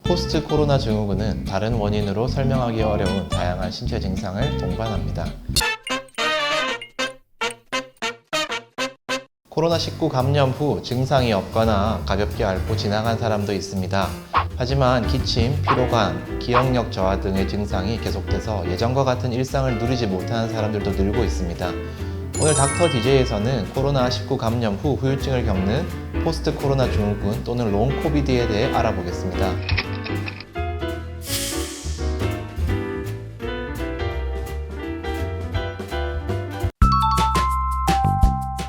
포스트 코로나 증후군은 다른 원인으로 설명하기 어려운 다양한 신체 증상을 동반합니다. 코로나19 감염 후 증상이 없거나 가볍게 앓고 지나간 사람도 있습니다. 하지만 기침, 피로감, 기억력 저하 등의 증상이 계속돼서 예전과 같은 일상을 누리지 못하는 사람들도 늘고 있습니다. 오늘 닥터 DJ에서는 코로나19 감염 후 후유증을 겪는 포스트 코로나 증후군 또는 롱 코비드에 대해 알아보겠습니다.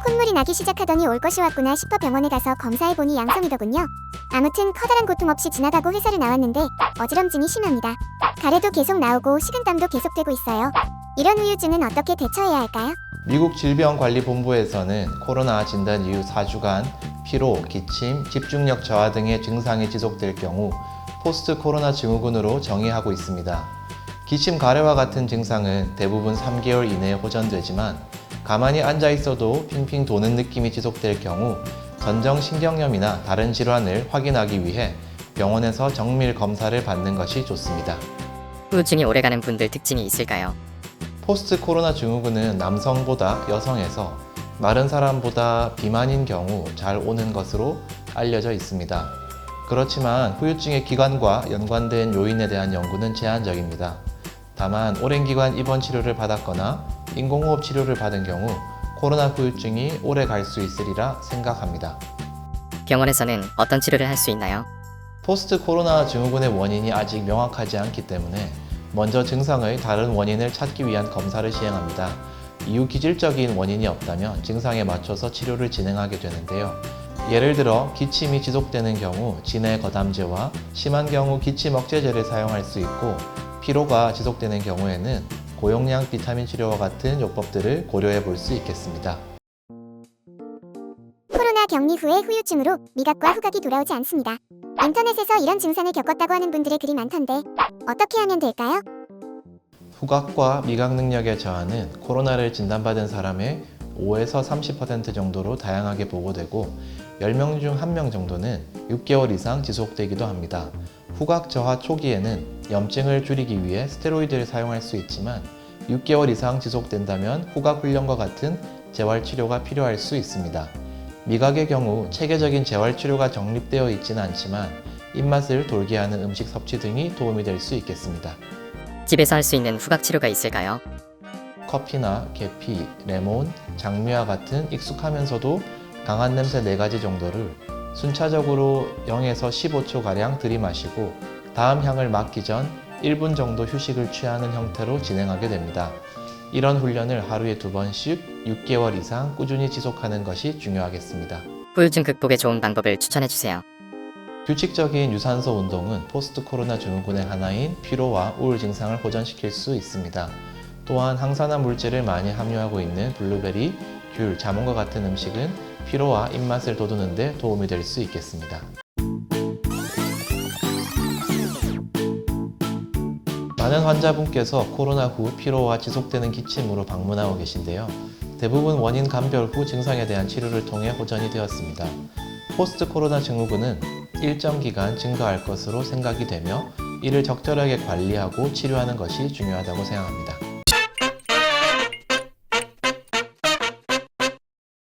콧물이 나기 시작하더니 올 것이 왔구나 싶어 병원에 가서 검사해보니 양성이더군요. 아무튼 커다란 고통 없이 지나가고 회사를 나왔는데 어지럼증이 심합니다. 가래도 계속 나오고 식은땀도 계속되고 있어요. 이런 후유증은 어떻게 대처해야 할까요? 미국 질병관리본부에서는 코로나 진단 이후 4주간 피로, 기침, 집중력 저하 등의 증상이 지속될 경우 포스트 코로나 증후군으로 정의하고 있습니다. 기침 가래와 같은 증상은 대부분 3개월 이내에 호전되지만 가만히 앉아 있어도 핑핑 도는 느낌이 지속될 경우 전정신경염이나 다른 질환을 확인하기 위해 병원에서 정밀 검사를 받는 것이 좋습니다. 후유증이 오래가는 분들 특징이 있을까요? 포스트 코로나 증후군은 남성보다 여성에서 마른 사람보다 비만인 경우 잘 오는 것으로 알려져 있습니다. 그렇지만 후유증의 기간과 연관된 요인에 대한 연구는 제한적입니다. 다만 오랜 기간 입원 치료를 받았거나 인공호흡 치료를 받은 경우 코로나 후유증이 오래 갈 수 있으리라 생각합니다. 병원에서는 어떤 치료를 할 수 있나요? 포스트 코로나 증후군의 원인이 아직 명확하지 않기 때문에 먼저 증상의 다른 원인을 찾기 위한 검사를 시행합니다. 이후 기질적인 원인이 없다면 증상에 맞춰서 치료를 진행하게 되는데요. 예를 들어 기침이 지속되는 경우 진해 거담제와 심한 경우 기침 억제제를 사용할 수 있고 피로가 지속되는 경우에는 고용량 비타민 치료와 같은 요법들을 고려해 볼 수 있겠습니다. 코로나 격리 후에 후유증으로 미각과 후각이 돌아오지 않습니다. 인터넷에서 이런 증상을 겪었다고 하는 분들의 글이 많던데 어떻게 하면 될까요? 후각과 미각 능력의 저하는 코로나를 진단받은 사람의 5에서 30% 정도로 다양하게 보고되고 10명 중 1명 정도는 6개월 이상 지속되기도 합니다. 후각 저하 초기에는 염증을 줄이기 위해 스테로이드를 사용할 수 있지만 6개월 이상 지속된다면 후각 훈련과 같은 재활치료가 필요할 수 있습니다. 미각의 경우 체계적인 재활치료가 정립되어 있지는 않지만 입맛을 돌게 하는 음식 섭취 등이 도움이 될 수 있겠습니다. 집에서 할 수 있는 후각 치료가 있을까요? 커피나 계피, 레몬, 장미와 같은 익숙하면서도 강한 냄새 4가지 정도를 순차적으로 0에서 15초가량 들이마시고 다음 향을 맡기 전 1분 정도 휴식을 취하는 형태로 진행하게 됩니다. 이런 훈련을 하루에 2번씩 6개월 이상 꾸준히 지속하는 것이 중요하겠습니다. 후유증 극복에 좋은 방법을 추천해주세요. 규칙적인 유산소 운동은 포스트 코로나 증후군의 하나인 피로와 우울 증상을 호전시킬 수 있습니다. 또한 항산화 물질을 많이 함유하고 있는 블루베리, 귤, 자몽과 같은 음식은 피로와 입맛을 돋우는 데 도움이 될 수 있겠습니다. 많은 환자분께서 코로나 후 피로와 지속되는 기침으로 방문하고 계신데요. 대부분 원인 감별 후 증상에 대한 치료를 통해 호전이 되었습니다. 포스트 코로나 증후군은 일정 기간 증가할 것으로 생각이 되며 이를 적절하게 관리하고 치료하는 것이 중요하다고 생각합니다.